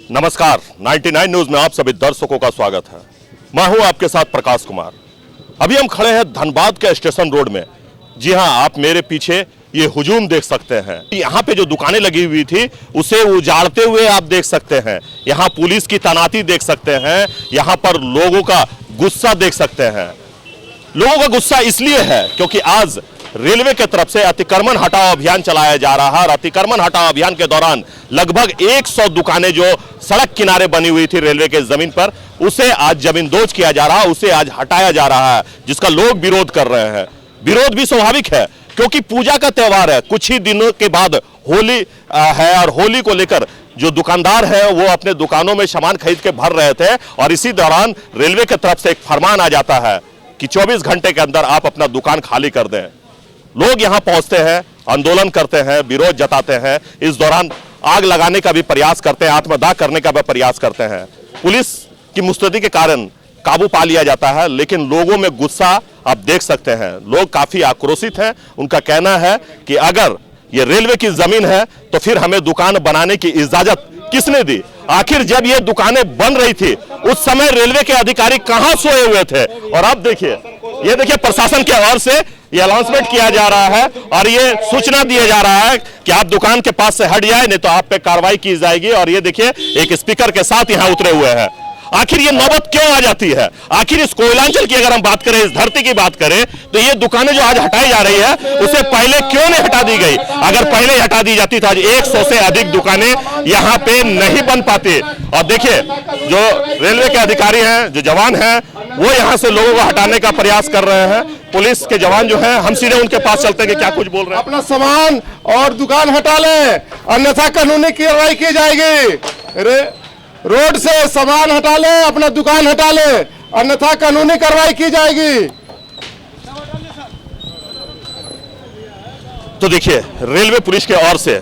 नमस्कार, 99 न्यूज में आप सभी दर्शकों का स्वागत है। मैं हूं आपके साथ प्रकाश कुमार। अभी हम खड़े हैं धनबाद के स्टेशन रोड में। जी हां, आप मेरे पीछे ये हुजूम देख सकते हैं। यहाँ पे जो दुकानें लगी हुई थी उसे उजाड़ते हुए आप देख सकते हैं। यहाँ पुलिस की तैनाती देख सकते हैं। यहाँ पर लोगों का गुस्सा देख सकते हैं। लोगों का गुस्सा इसलिए है क्योंकि आज रेलवे की तरफ से अतिक्रमण हटाओ अभियान चलाया जा रहा है और अतिक्रमण हटाओ अभियान के दौरान लगभग 100 दुकानें जो सड़क किनारे बनी हुई थी रेलवे के जमीन पर, उसे आज जमींदोज किया जा रहा है, उसे आज हटाया जा रहा है, जिसका लोग विरोध कर रहे हैं। विरोध भी स्वाभाविक है क्योंकि पूजा का त्यौहार है। कुछ ही दिनों के बाद होली है और होली को लेकर जो दुकानदार है वो अपने दुकानों में सामान खरीद के भर रहे थे और इसी दौरान रेलवे की तरफ से एक फरमान आ जाता है कि 24 घंटे के अंदर आप अपना दुकान खाली कर दें। लोग यहां पहुंचते हैं, आंदोलन करते हैं, विरोध जताते हैं। इस दौरान आग लगाने का भी प्रयास करते हैं, आत्मदाह करने का भी प्रयास करते हैं। पुलिस की मुस्तैदी के कारण काबू पा लिया जाता है, लेकिन लोगों में गुस्सा आप देख सकते हैं। लोग काफी आक्रोशित हैं। उनका कहना है कि अगर ये रेलवे की जमीन है तो फिर हमें दुकान बनाने की इजाजत किसने दी? आखिर जब ये दुकानें बन रही थी उस समय रेलवे के अधिकारी कहां सोए हुए थे? और अब देखिए, ये देखिए प्रशासन के ओर से ये अनाउंसमेंट किया जा रहा है और ये सूचना दिया जा रहा है कि आप दुकान के पास से हट जाए, नहीं तो आप पे कार्रवाई की जाएगी। और ये देखिए एक स्पीकर के साथ यहां उतरे हुए हैं। आखिर ये नौबत क्यों आ जाती है? आखिर इस कोयलांचल की अगर हम बात करें, इस धरती की बात करें, तो ये दुकानें जो आज हटाई जा रही है उसे पहले क्यों नहीं हटा दी गई? अगर पहले हटा दी जाती तो आज 100 से अधिक दुकानें यहाँ पे नहीं बन पाती। और देखिए जो रेलवे के अधिकारी हैं, जो जवान हैं, वो यहाँ से लोगों को हटाने का प्रयास कर रहे हैं। पुलिस के जवान जो हैं, हम सीधे उनके पास चलते हैं कि क्या कुछ बोल रहे हैं। अपना सामान और दुकान हटा लें, अन्यथा कानूनी कार्रवाई की जाएगी। रोड से सामान हटा ले, अपना दुकान हटा ले, अन्यथा कानूनी कार्रवाई की जाएगी। तो देखिए रेलवे पुलिस के ओर से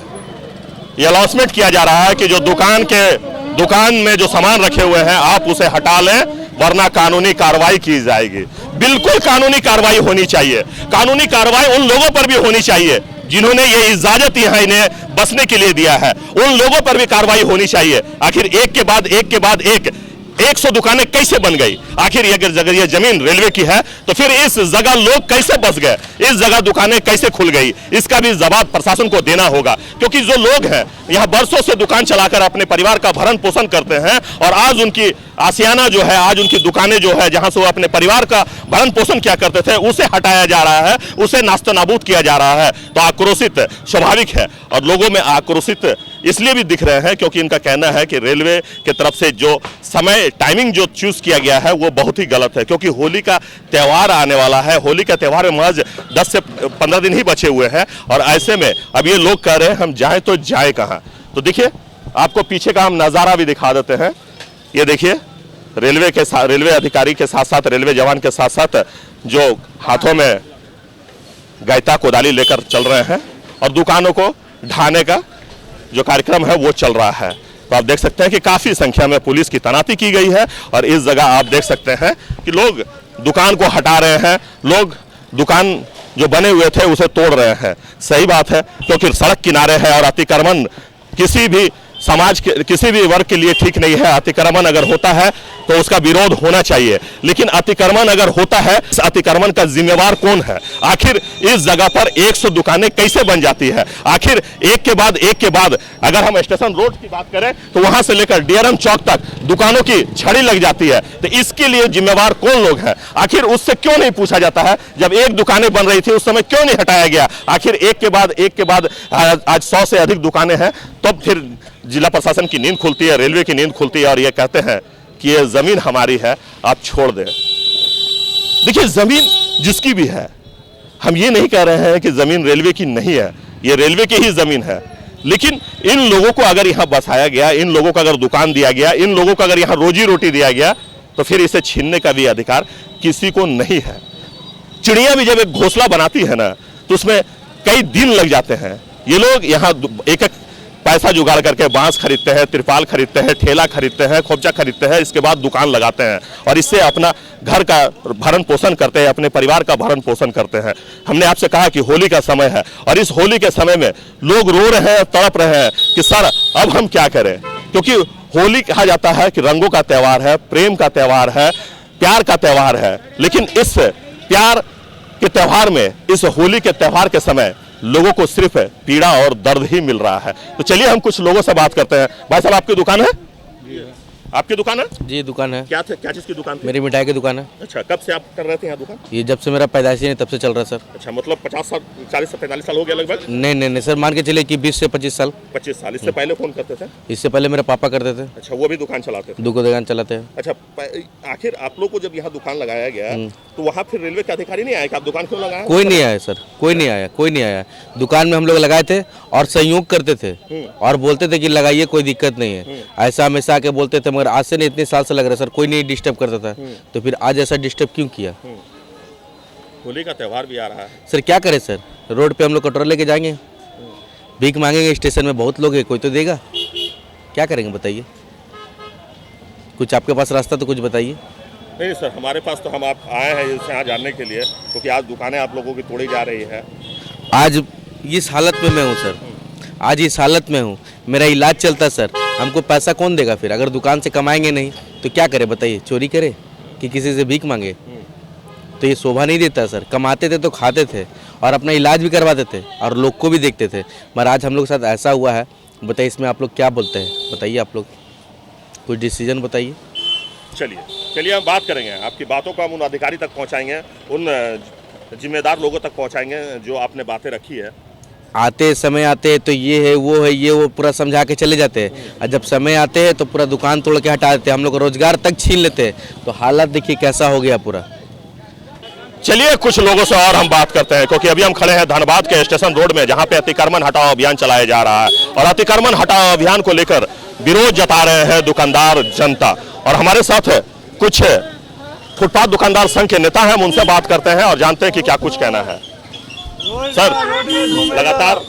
यह अनाउंसमेंट किया जा रहा है कि जो दुकान में जो सामान रखे हुए हैं आप उसे हटा लें, वरना कानूनी कार्रवाई की जाएगी। बिल्कुल कानूनी कार्रवाई होनी चाहिए। कानूनी कार्रवाई उन लोगों पर भी होनी चाहिए जिन्होंने ये इजाजत यहाँ इन्हें बसने के लिए दिया है। उन लोगों पर भी कार्रवाई होनी चाहिए। आखिर एक के बाद एक 100 दुकानें कैसे बन गई? आखिर अगर ये जमीन रेलवे की है तो फिर इस जगह लोग कैसे बस गए? इस जगह दुकानें कैसे खुल गई? इसका भी जवाब प्रशासन को देना होगा, क्योंकि जो लोग हैं यहाँ बरसों से दुकान चलाकर अपने परिवार का भरण पोषण करते हैं और आज उनकी आशियाना जो है, आज उनकी दुकानें जो है जहां से वो अपने परिवार का भरण पोषण किया करते थे, उसे हटाया जा रहा है, उसे नास्तनाबूद किया जा रहा है। तो आक्रोशित स्वाभाविक है और लोगों में आक्रोशित इसलिए भी दिख रहे हैं क्योंकि इनका कहना है कि रेलवे की तरफ से जो समय टाइमिंग जो चूज किया गया है वो बहुत ही गलत है, क्योंकि होली का त्यौहार आने वाला है। होली का त्यौहार में महज 10 से 15 दिन ही बचे हुए हैं और ऐसे में अब ये लोग कह रहे हैं हम जाएं तो जाएं कहां? तो देखिए आपको पीछे का हम नजारा भी दिखा देते हैं। ये देखिए रेलवे अधिकारी के साथ साथ रेलवे जवान के साथ साथ जो हाथों में गैता कोदाली लेकर चल रहे हैं और दुकानों को ढाने का जो कार्यक्रम है वो चल रहा है। तो आप देख सकते हैं कि काफी संख्या में पुलिस की तैनाती की गई है और इस जगह आप देख सकते हैं कि लोग दुकान को हटा रहे हैं, लोग दुकान जो बने हुए थे उसे तोड़ रहे हैं। सही बात है, क्योंकि सड़क किनारे है और अतिक्रमण किसी भी समाज के किसी भी वर्ग के लिए ठीक नहीं है। अतिक्रमण अगर होता है तो उसका विरोध होना चाहिए, लेकिन अतिक्रमण अगर होता है, इस अतिक्रमण का जिम्मेवार कौन है? आखिर इस जगह पर 100 दुकानें कैसे बन जाती है? आखिर एक के बाद अगर हम स्टेशन रोड की बात करें तो वहां से लेकर डीआरएम चौक तक दुकानों की छड़ी लग जाती है। तो इसके लिए जिम्मेवार कौन लोग हैं? आखिर उससे क्यों नहीं पूछा जाता है? जब एक दुकानें बन रही थी उस समय क्यों नहीं हटाया गया? आखिर एक के बाद आज 100 से अधिक दुकानें हैं, तब फिर जिला प्रशासन की नींद खुलती है, रेलवे की नींद खुलती है और ये कहते हैं कि ये जमीन हमारी है, आप छोड़ दें। देखिए जमीन जिसकी भी है, हम ये नहीं कह रहे हैं कि जमीन रेलवे की नहीं है, ये रेलवे की ही जमीन है, लेकिन इन लोगों को अगर यहाँ बसाया गया, इन लोगों को अगर दुकान दिया गया, इन लोगों को अगर यहाँ रोजी रोटी दिया गया, तो फिर इसे छीनने का भी अधिकार किसी को नहीं है। चिड़िया भी जब एक घोंसला बनाती है ना तो उसमें कई दिन लग जाते हैं। ये लोग यहाँ एक पैसा जुगाड़ करके बांस खरीदते हैं, तिरपाल खरीदते हैं, ठेला खरीदते हैं, खोपचा खरीदते हैं, इसके बाद दुकान लगाते हैं और इससे अपना घर का भरण पोषण करते हैं, अपने परिवार का भरण पोषण करते हैं। हमने आपसे कहा कि होली का समय है और इस होली के समय में लोग रो रहे हैं, तड़प रहे हैं कि सर अब हम क्या करें। क्योंकि होली कहा जाता है कि रंगों का त्यौहार है, प्रेम का त्यौहार है, प्यार का त्यौहार है। लेकिन इस प्यार के त्यौहार में, इस होली के त्यौहार के समय लोगों को सिर्फ पीड़ा और दर्द ही मिल रहा है। तो चलिए हम कुछ लोगों से बात करते हैं। भाई साहब, आपकी दुकान है? आपकी दुकान है? जी दुकान है। क्या चीज की दुकान थी? मेरी मिठाई की दुकान है। अच्छा, कब से आप कर रहे थे यहाँ दुकान? ये जब से मेरा पैदाइशी है तब से चल रहा है सर। अच्छा, मतलब 50 साल, 40 से 45 साल हो गया लगभग? नहीं सर, मान के चलिए कि 20 से 25 साल। 25 साल। इससे पहले कौन करते थे? इससे पहले मेरे पापा करते थे। अच्छा, वो भी दुकान चलाते थे? दुकान चलाते हैं। अच्छा, आखिर आप लोग को जब यहाँ दुकान लगाया गया तो वहाँ फिर रेलवे के अधिकारी नहीं आए कि आप दुकान क्यों लगाए? कोई नहीं आया सर, कोई नहीं आया। दुकान में हम लोग लगाए थे और सहयोग करते थे और बोलते थे कि लगाइए, कोई दिक्कत नहीं है। ऐसा हमेशा आके बोलते थे, मगर आज से नहीं, इतने साल से लग रहा है सर, कोई नहीं डिस्टर्ब करता था। तो फिर आज ऐसा डिस्टर्ब क्यों किया? होली का त्यौहार भी आ रहा है सर, क्या करें सर? रोड पे हम लोग कटोरा लेके जाएंगे, भीख मांगेंगे, स्टेशन में बहुत लोग हैं, कोई तो देगा। क्या करेंगे बताइए? कुछ आपके पास रास्ता तो कुछ बताइए। नहीं सर, हमारे पास तो हम आप आए हैं यहाँ जानने के लिए, क्योंकि आज दुकानें आप लोगों की तोड़ी जा रही है। आज इस हालत में मैं हूँ सर, आज इस हालत में हूँ, मेरा इलाज चलता सर। हमको पैसा कौन देगा फिर? अगर दुकान से कमाएंगे नहीं तो क्या करें बताइए? चोरी करें कि किसी से भीख मांगे? तो ये शोभा नहीं देता सर। कमाते थे तो खाते थे और अपना इलाज भी करवाते थे और लोग को भी देखते थे, मगर आज हम लोग के साथ ऐसा हुआ है। बताइए, इसमें आप लोग क्या बोलते हैं? बताइए, आप लोग कुछ डिसीजन बताइए। चलिए हम बात करेंगे, आपकी बातों को हम उन अधिकारी तक पहुंचाएंगे, उन जिम्मेदार लोगों तक पहुंचाएंगे जो आपने बातें रखी है। आते समय आते तो ये है वो पूरा समझा के चले जाते हैं, और जब समय आते हैं तो पूरा दुकान तोड़ के हटा देते हैं, हम लोग रोजगार तक छीन लेते हैं। तो हालत देखिए कैसा हो गया पूरा। चलिए कुछ लोगों से और हम बात करते हैं, क्योंकि अभी हम खड़े हैं धनबाद के स्टेशन रोड में, जहां पे अतिक्रमण हटाओ अभियान चलाया जा रहा है। और अतिक्रमण हटाओ अभियान को लेकर विरोध जता रहे हैं दुकानदार जनता। और हमारे साथ कुछ फुटपाथ दुकानदार संघ के नेता हैं, हम उनसे बात करते हैं और जानते हैं कि क्या कुछ कहना है। सर, लगातार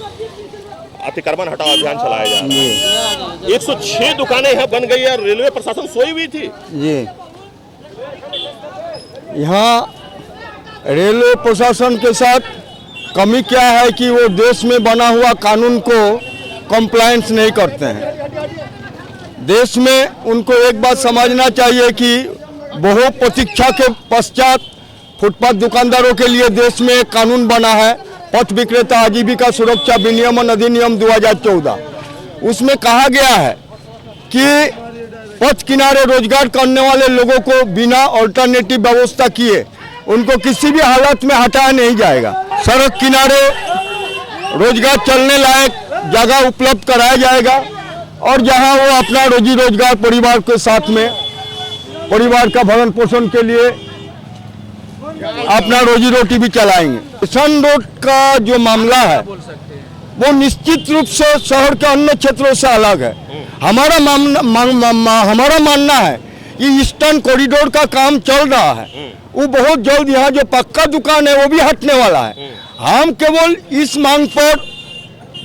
अतिक्रमण हटाओ अभियान चलाया जा रहा है। 106 दुकानें यहाँ बन गई है, रेलवे प्रशासन सोई हुई थी जी। यहाँ रेलवे प्रशासन के साथ कमी क्या है कि वो देश में बना हुआ कानून को कंप्लायंस नहीं करते हैं। देश में उनको एक बात समझना चाहिए कि बहु प्रतीक्षा के पश्चात फुटपाथ दुकानदारों के लिए देश में एक कानून बना है, पथ विक्रेता आजीविका सुरक्षा विनियमन अधिनियम 2014। उसमें कहा गया है कि पथ किनारे रोजगार करने वाले लोगों को बिना अल्टरनेटिव व्यवस्था किए उनको किसी भी हालत में हटाया नहीं जाएगा। सड़क किनारे रोजगार चलने लायक जगह उपलब्ध कराया जाएगा और जहां वो अपना रोजी रोजगार परिवार के साथ में, परिवार का भरण पोषण के लिए अपना रोजी रोटी भी चलाएंगे। किसान रोड का जो मामला है वो निश्चित रूप से शहर के अन्य क्षेत्रों से अलग है। हमारा मानना है कि ईस्टर्न कॉरिडोर का काम चल रहा है, वो बहुत जल्द यहाँ जो पक्का दुकान है वो भी हटने वाला है। हम केवल इस मांग पर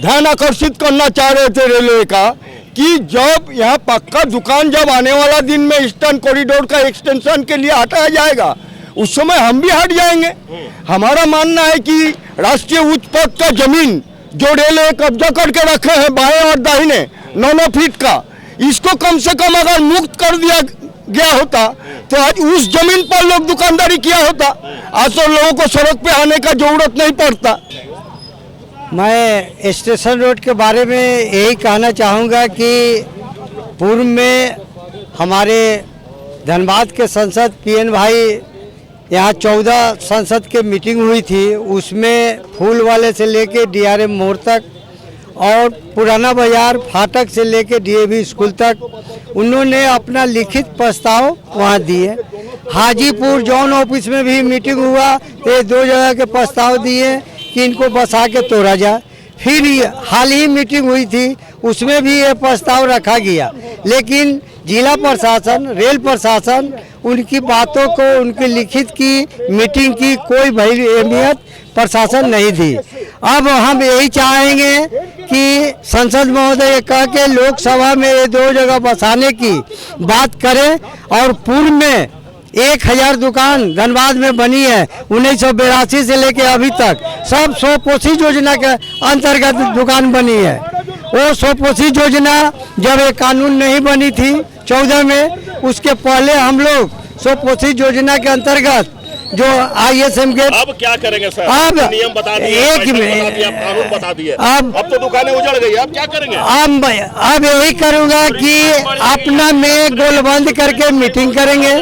ध्यान आकर्षित करना चाह रहे थे रेलवे का कि जब यहाँ पक्का दुकान जब आने वाला दिन में ईस्टर्न कॉरिडोर का एक्सटेंशन के लिए हटाया जाएगा, उस समय हम भी हट जाएंगे। हमारा मानना है कि राष्ट्रीय उच्च पथ का जमीन जो रेलवे कब्जा करके रखे हैं बाएं और दाहिने 9 फीट का, इसको कम से कम अगर मुक्त कर दिया गया होता तो आज उस जमीन पर लोग दुकानदारी किया होता। आज तो लोगों को सड़क पे आने का जरूरत नहीं पड़ता। मैं स्टेशन रोड के बारे में यही कहना चाहूँगा कि पूर्व में हमारे धनबाद के सांसद पीएन भाई यहाँ 14 संसद के मीटिंग हुई थी, उसमें फूल वाले से लेके डीआरएम मोड़ तक और पुराना बाजार फाटक से लेके डीएवी स्कूल तक उन्होंने अपना लिखित प्रस्ताव वहाँ दिए। हाजीपुर जोन ऑफिस में भी मीटिंग हुआ, ये 2 जगह के प्रस्ताव दिए कि इनको बसा के तोड़ा जाए। फिर हाल ही मीटिंग हुई थी, उसमें भी ये प्रस्ताव रखा गया, लेकिन जिला प्रशासन, रेल प्रशासन उनकी बातों को, उनकी लिखित की मीटिंग की कोई भाई अहमियत प्रशासन नहीं दी। अब हम यही चाहेंगे कि संसद महोदय कह के लोकसभा में ये 2 जगह बसाने की बात करें। और पूर्व में 1000 दुकान धनबाद में बनी है, 1982 से लेके अभी तक सब 100 पोषी योजना के अंतर्गत दुकान बनी है। वो स्वपोषित योजना जब ये कानून नहीं बनी थी 14 में, उसके पहले हम लोग स्वपोषित योजना के अंतर्गत जो ISM के अब क्या करेंगे सर? अब नियम बता दिए, एक कानून बता दिए, अब तो दुकानें उजड़ गई, अब क्या करेंगे? अब यही करूंगा कि अपना में गोलबंद करके मीटिंग करेंगे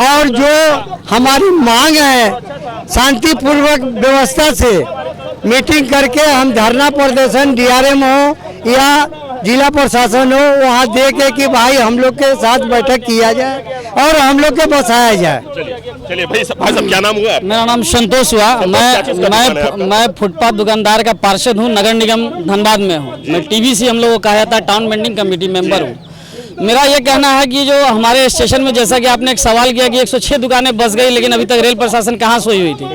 और जो हमारी मांग है शांतिपूर्वक व्यवस्था से मीटिंग करके हम धरना प्रदर्शन DRM हो या जिला प्रशासन हो वहाँ दे के कि भाई हम लोग के साथ बैठक किया जाए और हम लोग के बसाया जाए। चलिए भाई साहब क्या नाम हुआ? मेरा नाम संतोष हुआ। मैं फुटपाथ दुकानदार का पार्षद हूँ, नगर निगम धनबाद में हूँ। मैं TBC हम लोग को कहा जाता है टाउन वेंडिंग कमेटी मेंबर हूँ। मेरा ये कहना है कि जो हमारे स्टेशन में, जैसा कि आपने एक सवाल किया कि 106 दुकानें बस गई, लेकिन अभी तक रेल प्रशासन कहाँ सोई हुई थी?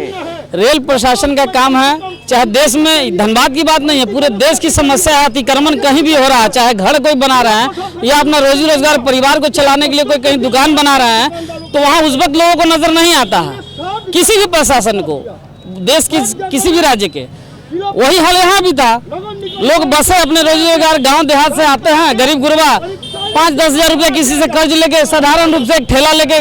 रेल प्रशासन का काम है, चाहे देश में, धनबाद की बात नहीं है, पूरे देश की समस्या है। अतिक्रमण कहीं भी हो रहा है, चाहे घर कोई बना रहा है या अपना रोजी रोजगार परिवार को चलाने के लिए कोई कहीं दुकान बना रहा है, तो वहाँ उस वक्त लोगों को नजर नहीं आता है, किसी भी प्रशासन को, देश की किसी भी राज्य के। वही हाल यहाँ भी था। लोग बसे अपने रोजी रोजगार गाँव देहात से आते हैं, गरीब गुरबा 5-10 हज़ार रुपया किसी से कर्ज लेके साधारण रूप से एक ठेला लेके,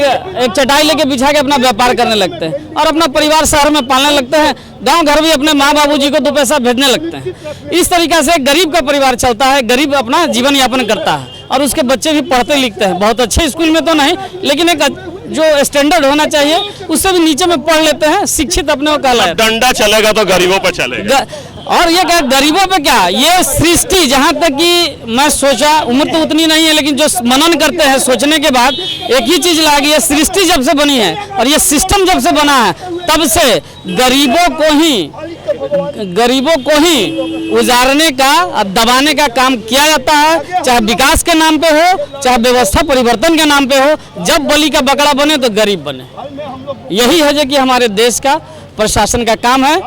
एक चटाई लेके बिछा के अपना व्यापार करने लगते हैं और अपना परिवार शहर में पालने लगते हैं। गांव घर भी अपने माँ बाबूजी को 2 पैसा भेजने लगते हैं। इस तरीके से गरीब का परिवार चलता है, गरीब अपना जीवन यापन करता है और उसके बच्चे भी पढ़ते लिखते हैं। बहुत अच्छे स्कूल में तो नहीं, लेकिन एक जो स्टैंडर्ड होना चाहिए उससे भी नीचे में पढ़ लेते हैं, शिक्षित अपने को कहलाए। डंडा चलेगा तो गरीबों पर चलेगा। और ये क्या गरीबों पे क्या, ये सृष्टि, जहाँ तक कि मैं सोचा, उम्र तो उतनी नहीं है, लेकिन जो मनन करते हैं सोचने के बाद एक ही चीज लगा कि ये सृष्टि जब से बनी है और ये सिस्टम जब से बना है, तब से गरीबों को ही उजारने का और दबाने का काम किया जाता है, चाहे विकास के नाम पे हो, चाहे व्यवस्था परिवर्तन के नाम पे हो। जब बलि का बकरा बने तो गरीब बने। यही है जो कि हमारे देश का प्रशासन का काम है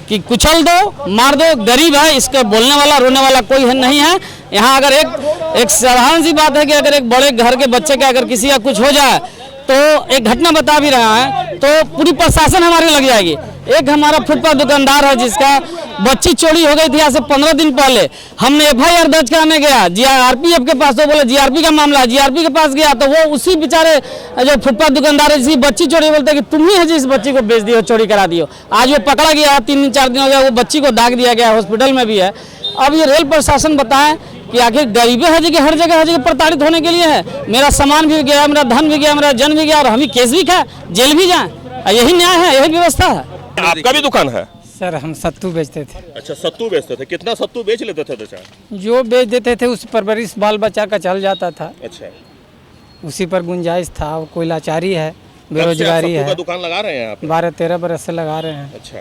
कि कुचल दो, मार दो। गरीब है, इसका बोलने वाला रोने वाला कोई नहीं है यहाँ। अगर एक साधारण सी बात है कि अगर एक बड़े घर के बच्चे का अगर किसी का कुछ हो जाए, तो एक घटना बता भी रहा है, तो पूरी प्रशासन हमारे लग जाएगी। एक हमारा फुटपाथ दुकानदार है जिसका बच्ची चोरी हो गई थी आज से 15 दिन पहले। हमने FIR दर्ज कराने गया GRPF के पास, तो बोला GRP का मामला, GRP के पास गया तो वो उसी बेचारे जो फुटपाथ दुकानदार है जिसकी बच्ची चोरी, बोलते कि तुम ही है जिस बच्ची को बेच दियो, चोरी करा दियो। आज वो पकड़ा गया, 3-4 दिन हो गया, वो बच्ची को दाग दिया गया, हॉस्पिटल में भी है। अब ये रेल प्रशासन बताएं कि आखिर गरीबी है कि हर जगह प्रताड़ित होने के लिए है। मेरा सामान भी गया, मेरा धन भी गया, मेरा जन भी गया और हम ही केस भी खाए, जेल भी जाए। यही न्याय है, यही व्यवस्था है। आपका भी दुकान है? सर हम सत्तू बेचते थे। अच्छा, सत्तू बेचते थे। कितना सत्तू बेच लेते थे? दशा जो बेच देते थे उस परवरिश बाल बच्चा का चल जाता था। अच्छा, उसी पर गुंजाइश था। और कोई लाचारी है, बेरोजगारी है। दुकान लगा रहे हैं आप? 12-13 बरस से लगा रहे हैं। अच्छा,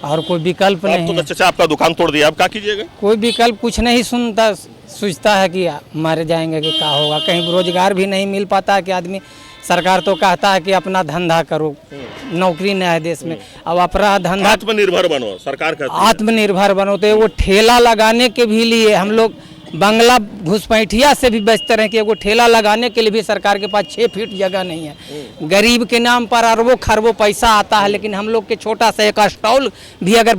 और कोई विकल्प नहीं तो है। चाचा आपका दुकान तोड़ दिया, आप क्या कीजिएगा? कोई विकल्प कुछ नहीं सुनता, सोचता है कि मारे जाएंगे कि क्या होगा। कहीं रोजगार भी नहीं मिल पाता है कि आदमी, सरकार तो कहता है कि अपना धंधा करो, नौकरी नहीं है देश में। अब अपना धंधा, आत्मनिर्भर बनो, सरकार कहती है। आत्मनिर्भर बनो, तो वो ठेला लगाने के भी लिए हम लोग बंगला घुसपैठिया से भी बेचते रहे कि वो ठेला लगाने के लिए भी सरकार के पास 6 फीट जगह नहीं है। गरीब के नाम पर अरबों खरबों पैसा आता है, लेकिन हम लोग के छोटा सा एक स्टॉल भी अगर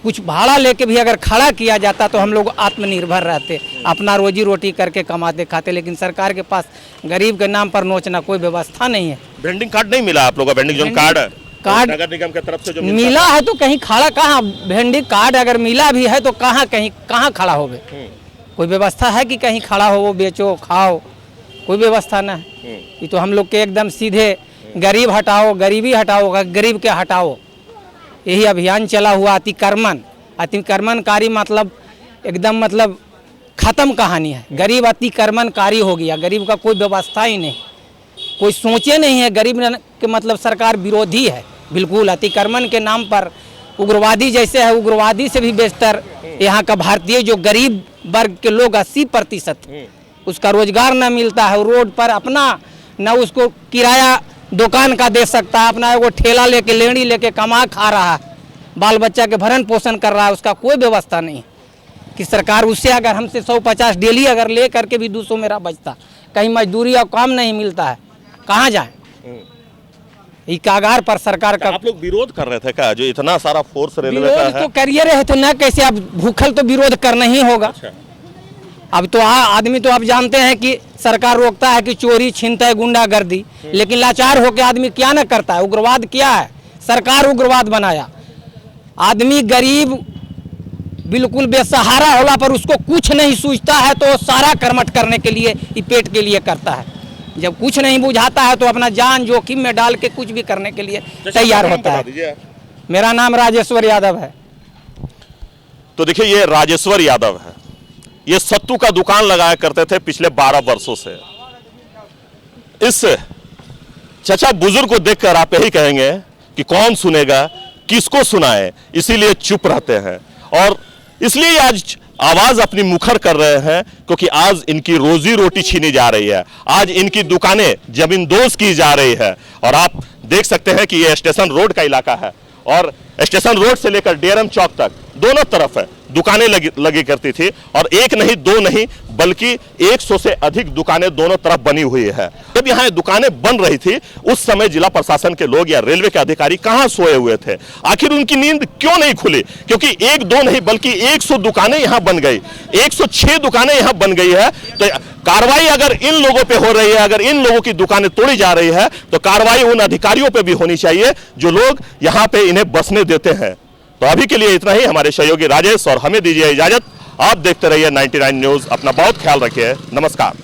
कुछ भाड़ा लेके भी अगर खड़ा किया जाता तो हम लोग आत्मनिर्भर रहते, अपना रोजी रोटी करके कमाते खाते। लेकिन सरकार के पास गरीब के नाम पर नोचना कोई व्यवस्था नहीं है। वेंडिंग कार्ड नहीं मिला आप लोगों को? वेंडिंग जोन कार्ड नगर निगम की तरफ से जो मिला है तो कहीं खड़ा कहाँ, वेंडिंग कार्ड अगर मिला भी है तो कहाँ खड़ा हो गए? कोई व्यवस्था है कि कहीं खड़ा हो, वो बेचो खाओ? कोई व्यवस्था ना है। ये तो हम लोग के एकदम सीधे गरीब हटाओ, गरीबी हटाओ, गरीब के हटाओ, यही अभियान चला हुआ। अतिक्रमणकारी मतलब एकदम मतलब खत्म कहानी है। गरीब अतिक्रमणकारी हो गया, गरीब का कोई व्यवस्था ही नहीं, कोई सोचे नहीं है। गरीब के मतलब सरकार विरोधी है बिल्कुल। अतिक्रमण के नाम पर उग्रवादी जैसे है, उग्रवादी से भी बेहतर यहाँ का भारतीय जो गरीब वर्ग के लोग 80% उसका रोजगार न मिलता है। रोड पर अपना न उसको किराया दुकान का दे सकता है, अपना वो ठेला लेके लेनी लेके कमा खा रहा है, बाल बच्चा के भरण पोषण कर रहा है। उसका कोई व्यवस्था नहीं कि सरकार उससे अगर हमसे 150 डेली अगर ले करके भी 200 मेरा बचता, कहीं मजदूरी और काम नहीं मिलता है, कहाँ जाए? ये कागार पर सरकार का आप लोग विरोध कर रहे थे क्या, जो इतना सारा फोर्स रेलवे का विरोध है? तो करिए रहे थे ना, कैसे अब भूखल तो विरोध करना ही होगा। अब तो आदमी तो आप जानते हैं कि सरकार रोकता है कि चोरी छिनतई गुंडागर्दी, लेकिन लाचार होकर आदमी क्या न करता है। उग्रवाद क्या है, सरकार उग्रवाद बनाया। आदमी गरीब बिल्कुल बेसहारा होला पर उसको कुछ नहीं सूझता है तो सारा कर्मठ करने के लिए, पेट के लिए करता है। जब कुछ नहीं बुझाता है तो अपना जान जोखिम में डाल के कुछ भी करने के लिए तैयार होता है। मेरा नाम राजेश्वर यादव है। तो देखिए ये राजेश्वर यादव है, ये सत्तू का दुकान लगाया करते थे पिछले 12 वर्षों से। इस चचा बुजुर्ग को देखकर आप यही कहेंगे कि कौन सुनेगा, किसको सुनाए, इसीलिए चुप रहते हैं और इसलिए आज आवाज अपनी मुखर कर रहे हैं, क्योंकि आज इनकी रोजी रोटी छीनी जा रही है, आज इनकी दुकानें जमींदोज की जा रही है। और आप देख सकते हैं कि ये स्टेशन रोड का इलाका है और स्टेशन रोड से लेकर डेरम चौक तक दोनों तरफ है दुकानें लगी करती थी, और एक नहीं दो नहीं बल्कि 100 से अधिक दुकानें दोनों तरफ बनी हुई है। जब यहाँ दुकानें बन रही थी उस समय जिला प्रशासन के लोग या रेलवे के अधिकारी कहां सोए हुए थे, आखिर उनकी नींद क्यों नहीं खुली? क्योंकि एक दो नहीं बल्कि 100 दुकानें यहाँ बन गई, 106 दुकानें यहाँ बन गई है। तो कार्रवाई अगर इन लोगों पे हो रही है, अगर इन लोगों की दुकानें तोड़ी जा रही है, तो कार्रवाई उन अधिकारियों पे भी होनी चाहिए जो लोग यहाँ पे इन्हें बसने देते हैं। तो अभी के लिए इतना ही। हमारे सहयोगी राजेश और हमें दीजिए इजाजत। आप देखते रहिए 99 न्यूज। अपना बहुत ख्याल रखिए। नमस्कार।